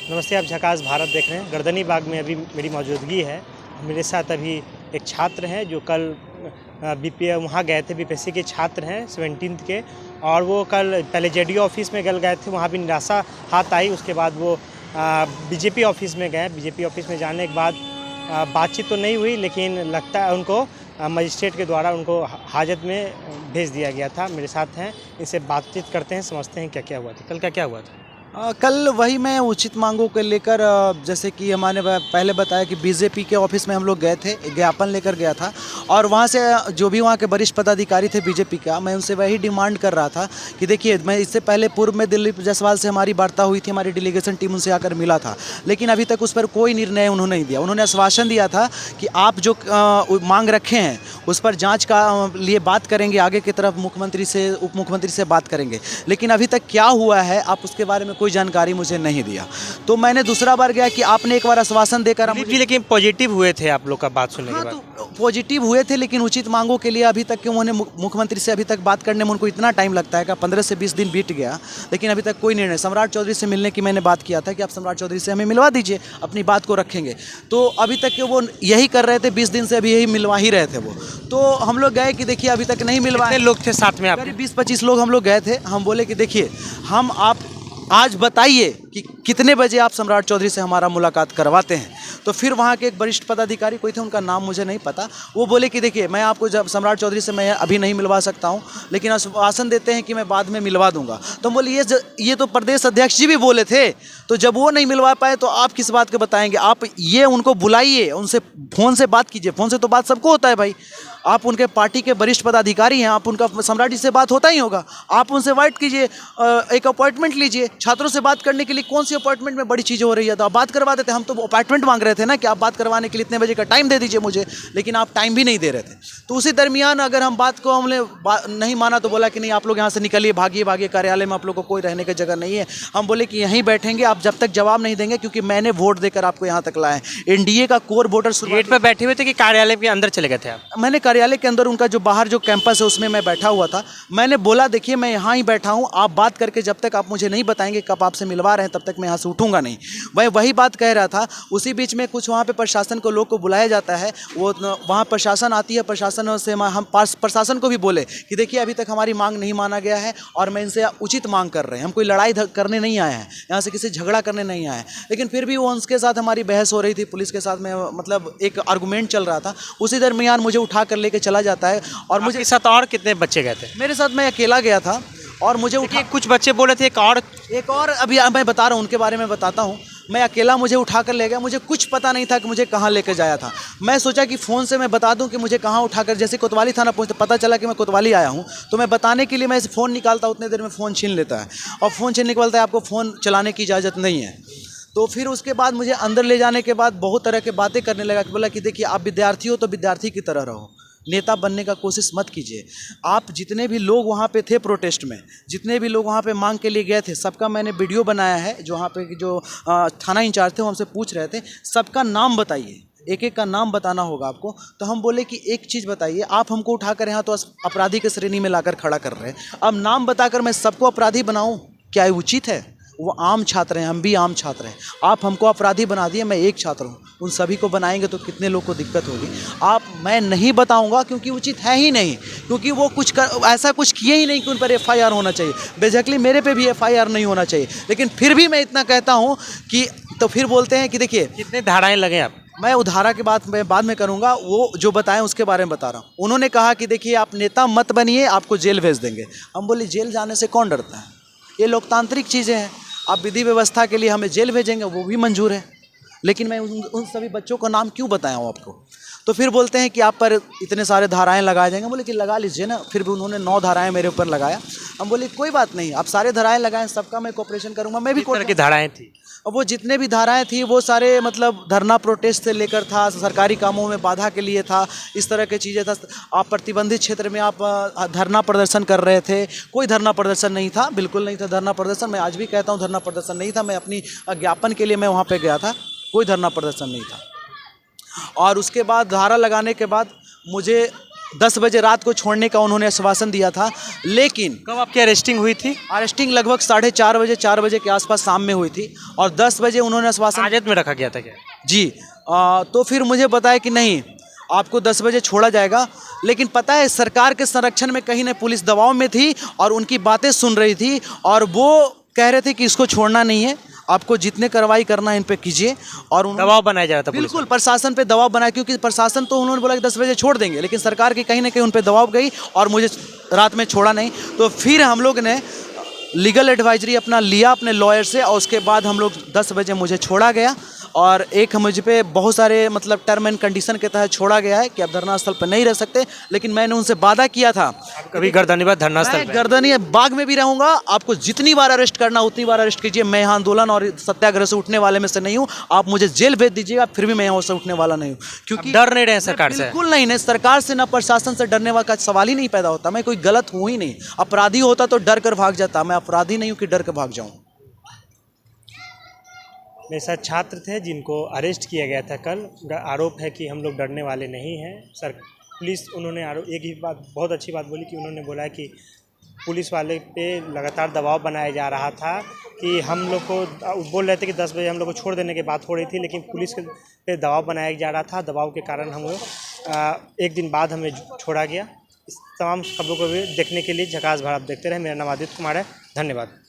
नमस्ते, आप झकास भारत देख रहे हैं। गर्दनी बाग में अभी मेरी मौजूदगी है। मेरे साथ अभी एक छात्र हैं जो कल वहाँ गए थे, बीपीएससी के छात्र हैं 17th के, और वो कल पहले जेडीयू ऑफिस में गए थे, वहाँ भी निराशा हाथ आई। उसके बाद वो बीजेपी ऑफिस में गए। बीजेपी ऑफिस में जाने के बाद बातचीत तो नहीं हुई, लेकिन लगता है उनको मजिस्ट्रेट के द्वारा उनको हाजत में भेज दिया गया था। मेरे साथ हैं, इनसे बातचीत करते हैं, समझते हैं क्या क्या हुआ था। कल क्या हुआ था? कल वही मैं उचित मांगों को लेकर जैसे कि हमारे पहले बताया कि बीजेपी के ऑफिस में हम लोग गए थे, एक ज्ञापन लेकर गया था, और वहाँ से जो भी वहाँ के वरिष्ठ पदाधिकारी थे बीजेपी का, मैं उनसे वही डिमांड कर रहा था कि देखिए, मैं इससे पहले पूर्व में दिलीप जायसवाल से हमारी वार्ता हुई थी, हमारी डेलीगेशन टीम उनसे आकर मिला था, लेकिन अभी तक उस पर कोई निर्णय उन्होंने नहीं दिया। उन्होंने आश्वासन दिया था कि आप जो मांग रखे हैं उस पर जाँच का लिए बात करेंगे, आगे की तरफ मुख्यमंत्री से, उप मुख्यमंत्री से बात करेंगे, लेकिन अभी तक क्या हुआ है आप उसके बारे में कोई जानकारी मुझे नहीं दिया। तो मैंने दूसरा बार गया कि आपने एक बार आश्वासन देकर जी, लेकिन पॉजिटिव हुए थे आप लोग का बात सुनने के बाद? तो पॉजिटिव हुए थे, लेकिन उचित मांगों के लिए अभी तक कि उन्होंने मुख्यमंत्री से अभी तक बात करने में उनको इतना टाइम लगता है कि 15 से 20 दिन बीत गया, लेकिन अभी तक कोई निर्णय। सम्राट चौधरी से मिलने की मैंने बात किया था कि आप सम्राट चौधरी से हमें मिलवा दीजिए, अपनी बात को रखेंगे, तो अभी तक वो यही कर रहे थे। 20 दिन से अभी यही मिलवा ही रहे थे वो। तो हम लोग गए कि देखिए अभी तक नहीं मिलवाए। कितने लोग थे साथ में आप? करीब 20-25 लोग हम लोग गए थे। हम बोले कि देखिए, हम आप आज बताइए कि कितने बजे आप सम्राट चौधरी से हमारा मुलाकात करवाते हैं। तो फिर वहाँ के एक वरिष्ठ पदाधिकारी कोई थे, उनका नाम मुझे नहीं पता, वो बोले कि देखिए, मैं आपको जब सम्राट चौधरी से मैं अभी नहीं मिलवा सकता हूँ, लेकिन आश्वासन देते हैं कि मैं बाद में मिलवा दूंगा। तो हम बोले ये तो प्रदेश अध्यक्ष जी भी बोले थे, तो जब वो नहीं मिलवा पाए तो आप किस बात के बताएंगे? आप ये उनको बुलाइए, उनसे फ़ोन से बात कीजिए। फ़ोन से तो बात सबको होता है भाई, आप उनके पार्टी के वरिष्ठ पदाधिकारी हैं, आप उनका सम्राट जी से बात होता ही होगा, आप उनसे वाइट कीजिए, एक अपॉइंटमेंट लीजिए। छात्रों से बात करने के लिए कौन सी अपॉइंटमेंट में बड़ी चीज़ हो रही है, तो आप बात करवा देते। हम तो अपॉइंटमेंट मांग रहे थे ना कि आप बात करवाने के लिए इतने बजे का टाइम दे दीजिए मुझे, लेकिन आप टाइम भी नहीं दे रहे थे। तो उसी दरमियान अगर हम बात को हमने नहीं माना तो बोला कि नहीं, आप लोग यहाँ से निकलिए, भागिए, कार्यालय में आप लोग को कोई रहने की जगह नहीं है। हम बोले कि यहीं बैठेंगे आप जब तक जवाब नहीं देंगे, क्योंकि मैंने वोट देकर आपको यहाँ तक लाए। एनडीए का कोर वोटर गेट पे बैठे हुए थे कि कार्यालय के अंदर चले गए थे आप? मैंने कार्यालय के अंदर, उनका जो बाहर जो कैंपस है उसमें मैं बैठा हुआ था। मैंने बोला देखिए, मैं यहाँ ही बैठा हूँ, आप बात करके जब तक आप मुझे नहीं बताएंगे कब आपसे मिलवा रहे हैं, तब तक मैं यहाँ से उठूंगा नहीं। मैं वही बात कह रहा था। उसी बीच में कुछ वहाँ पे प्रशासन को लोग को बुलाया जाता है, वो वहाँ प्रशासन आती है। प्रशासन से हम प्रशासन को भी बोले कि देखिए, अभी तक हमारी मांग नहीं माना गया है और मैं इनसे उचित मांग कर रहे हैं। हम कोई लड़ाई करने नहीं आए हैं, यहाँ से किसी झगड़ा करने नहीं आए हैं, लेकिन फिर भी वो उनके साथ हमारी बहस हो रही थी, पुलिस के साथ में मतलब एक आर्गूमेंट चल रहा था। उसी दरमियान मुझे उठा कर लेके चला जाता है। और मुझे साथ और कितने बच्चे गए थे? मेरे साथ मैं अकेला गया था, और मुझे कुछ बच्चे बोले थे एक और अभी मैं बता रहा हूँ, उनके बारे में बताता हूँ। मैं अकेला, मुझे उठा कर ले गया, मुझे कुछ पता नहीं था कि मुझे कहाँ लेकर जाया था। मैं सोचा कि फ़ोन से मैं बता दूं कि मुझे कहाँ उठाकर, जैसे कोतवाली थाना पहुँचते पता चला कि मैं कोतवाली आया हूँ, तो मैं बताने के लिए मैं फ़ोन निकालता, उतने देर में फ़ोन छीन लेता है, और फ़ोन छीनने के बोलता है आपको फ़ोन चलाने की इजाज़त नहीं है। तो फिर उसके बाद मुझे अंदर ले जाने के बाद बहुत तरह के बातें करने लगा कि बोला कि देखिए, आप विद्यार्थी हो तो विद्यार्थी की तरह रहो, नेता बनने का कोशिश मत कीजिए। आप जितने भी लोग वहाँ पे थे प्रोटेस्ट में, जितने भी लोग वहाँ पे मांग के लिए गए थे, सबका मैंने वीडियो बनाया है। जो वहाँ पे जो थाना इंचार्ज थे वो हमसे पूछ रहे थे, सबका नाम बताइए, एक एक का नाम बताना होगा आपको। तो हम बोले कि एक चीज़ बताइए, आप हमको उठाकर यहाँ तो अपराधी की श्रेणी में लाकर खड़ा कर रहे हैं, अब नाम बताकर मैं सबको अपराधी बनाऊँ, क्या ये उचित है? वो आम छात्र हैं, हम भी आम छात्र हैं। आप हमको अपराधी बना दिए, मैं एक छात्र हूँ, उन सभी को बनाएंगे तो कितने लोग को दिक्कत होगी। मैं नहीं बताऊंगा क्योंकि उचित है ही नहीं, क्योंकि वो ऐसा कुछ किए ही नहीं कि उन पर एफआईआर होना चाहिए। बेसिकली मेरे पे भी एफआईआर नहीं होना चाहिए, लेकिन फिर भी मैं इतना कहता हूँ कि, तो फिर बोलते हैं कि देखिए, कितने धाराएं लगे आप? मैं उधारा की बात मैं बाद में करूंगा, वो जो बताएं उसके बारे में बता रहा हूँ। उन्होंने कहा कि देखिए, आप नेता मत बनिए, आपको जेल भेज देंगे। हम बोले जेल जाने से कौन डरता है, ये लोकतांत्रिक चीज़ें हैं। आप विधि व्यवस्था के लिए हमें जेल भेजेंगे, वो भी मंजूर है, लेकिन मैं उन सभी बच्चों का नाम क्यों बताया हूँ आपको? तो फिर बोलते हैं कि आप पर इतने सारे धाराएं लगाए जाएंगे। बोले कि लगा लीजिए ना। फिर भी उन्होंने 9 धाराएं मेरे ऊपर लगाया। हम बोले कोई बात नहीं, आप सारे धाराएं लगाएं, सबका मैं कोऑपरेशन करूंगा। मैं भी किस तरह की धाराएं थी? अब वो जितने भी धाराएं थी वो सारे मतलब धरना प्रोटेस्ट से लेकर था, सरकारी कामों में बाधा के लिए था, इस तरह की चीज़ें था। आप प्रतिबंधित क्षेत्र में आप धरना प्रदर्शन कर रहे थे, कोई धरना प्रदर्शन नहीं था, बिल्कुल नहीं था धरना प्रदर्शन। मैं आज भी कहता हूँ धरना प्रदर्शन नहीं था, मैं अपनी ज्ञापन के लिए मैं वहाँ पर गया था, कोई धरना प्रदर्शन नहीं था। और उसके बाद धारा लगाने के बाद मुझे 10 बजे रात को छोड़ने का उन्होंने आश्वासन दिया था, लेकिन कब आपकी अरेस्टिंग हुई थी? अरेस्टिंग लगभग 4:30 4 बजे के आसपास शाम में हुई थी और 10 बजे उन्होंने आश्वासन हाजत में रखा गया था क्या? जी। तो फिर मुझे बताया कि नहीं, आपको 10 बजे छोड़ा जाएगा, लेकिन पता है सरकार के संरक्षण में कहीं ना पुलिस दबाव में थी और उनकी बातें सुन रही थी और वो कह रहे थे कि इसको छोड़ना नहीं है, आपको जितने कार्रवाई करना है इन पे कीजिए। और दबाव बनाया जा रहा था पुलिस बिल्कुल प्रशासन पे दबाव बनाया, क्योंकि प्रशासन तो उन्होंने बोला कि 10 बजे छोड़ देंगे, लेकिन सरकार की कहीं ना कहीं उन पे दबाव गई और मुझे रात में छोड़ा नहीं। तो फिर हम लोग ने लीगल एडवाइजरी अपना लिया अपने लॉयर से और उसके बाद हम लोग 10 बजे मुझे छोड़ा गया और एक मुझ पे बहुत सारे मतलब टर्म एंड कंडीशन के तहत छोड़ा गया है कि आप धरना स्थल पर नहीं रह सकते, लेकिन मैंने उनसे वादा किया था आप कभी गर्दनी बाग धरना स्थल मैं पे? गर्दनी बाग में भी रहूंगा, आपको जितनी बार अरेस्ट करना उतनी बार अरेस्ट कीजिए, मैं यहाँ आंदोलन और सत्याग्रह से उठने वाले में से नहीं हूँ। आप मुझे जेल भेज दीजिएगा, फिर भी मैं यहाँ से उठने वाला नहीं हूँ, क्योंकि डर नहीं रहे सरकार से? बिल्कुल नहीं, सरकार से ना प्रशासन से डरने वाला सवाल ही नहीं पैदा होता। मैं कोई गलत हूँ ही नहीं, अपराधी होता तो डर कर भाग जाता, मैं अपराधी नहीं हूँ कि डर कर भाग जाऊँ। मेरे साथ छात्र थे जिनको अरेस्ट किया गया था कल। आरोप है कि हम लोग डरने वाले नहीं हैं सर। पुलिस उन्होंने एक ही बात बहुत अच्छी बात बोली कि उन्होंने बोला कि पुलिस वाले पे लगातार दबाव बनाया जा रहा था कि हम लोग को बोल रहे थे कि 10 बजे हम लोग को छोड़ देने की बात हो रही थी, लेकिन पुलिस पे दबाव बनाया जा रहा था। दबाव के कारण हम लोग एक दिन बाद हमें छोड़ा गया। इस तमाम खबरों को भी देखने के लिए झकास भारत देखते रहे। मेरा नाम आदित्य कुमार है। धन्यवाद।